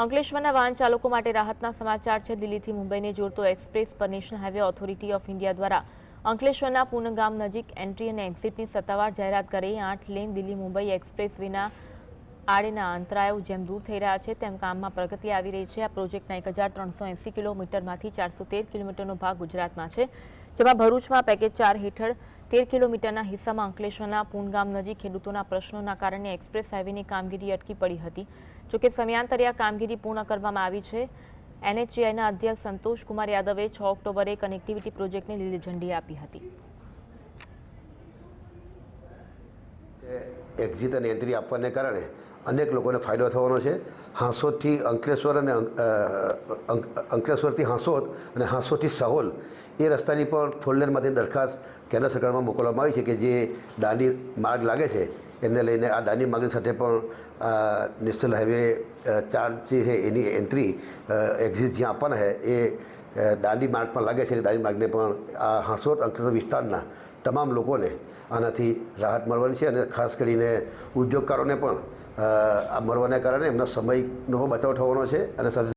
અંકલેશ્વરના વાહન ચાલકો માટે રાહતના સમાચાર છે। દિલ્હીથી મુંબઈને જોડતો એક્સપ્રેસ પર national highway authority of India દ્વારા અંકલેશ્વરના પૂનગામ નજીક એન્ટ્રી અને એક્ઝિટની સત્તાવાર જાહેરાત કરી 8 લેન દિલ્હી મુંબઈ એક્સપ્રેસ વેના આડેના અંતરાયો જેમ દૂર થઈ રહ્યા છે તેમ કામમાં પ્રગતિ આવી રહી છે। આ પ્રોજેક્ટના 1380 કિલોમીટરમાંથી 413 કિલોમીટરનો ભાગ ગુજરાતમાં છે, જેમાં ભરૂચમાં પેકેજ 4 હેઠળ 13 કિલોમીટરના હિસ્સામાં અંકલેશ્વરના પૂનગામ નજીક ખેડૂતોના પ્રશ્નોના કારણે એક્સપ્રેસ હાઈવેની કામગીરી અટકી પડી હતી। જોકે સમયાંતરે આ કામગીરી પૂર્ણ કરવામાં આવી છે। એનએચએઆઈના અધ્યક્ષ સંતોષ કુમાર યાદવે 6 ઓક્ટોબરે કનેક્ટિવિટી પ્રોજેક્ટને લીલી ઝંડી આપી હતી। એક્ઝિટ અને એન્ટ્રી આપવાને કારણે અનેક લોકોને ફાયદો થવાનો છે। હાંસોદથી અંકલેશ્વર અને અંકલેશ્વરથી હાંસોદ અને હાંસોદથી સાહોલ એ રસ્તાની પણ ફોરલેન માટે દરખાસ્ત કેન્દ્ર સરકારમાં મોકલવામાં આવી છે કે જે દાંડી માર્ગ લાગે છે એને લઈને આ દાંડી માર્ગની સાથે પણ નેશનલ હાઈવે 4 જે છે એની એન્ટ્રી એક્ઝિટ જ્યાં આપવાના છે એ દાંડી માર્ગ પણ લાગે છે। દાંડી માર્ગને પણ આ હાંસોદ અંકલેશ્વર વિસ્તારના તમામ લોકોને આનાથી રાહત મળવાની છે અને ખાસ કરીને ઉદ્યોગકારોને પણ આ મળવાને કારણે એમના સમયનો બચાવ થવાનો છે અને સાથે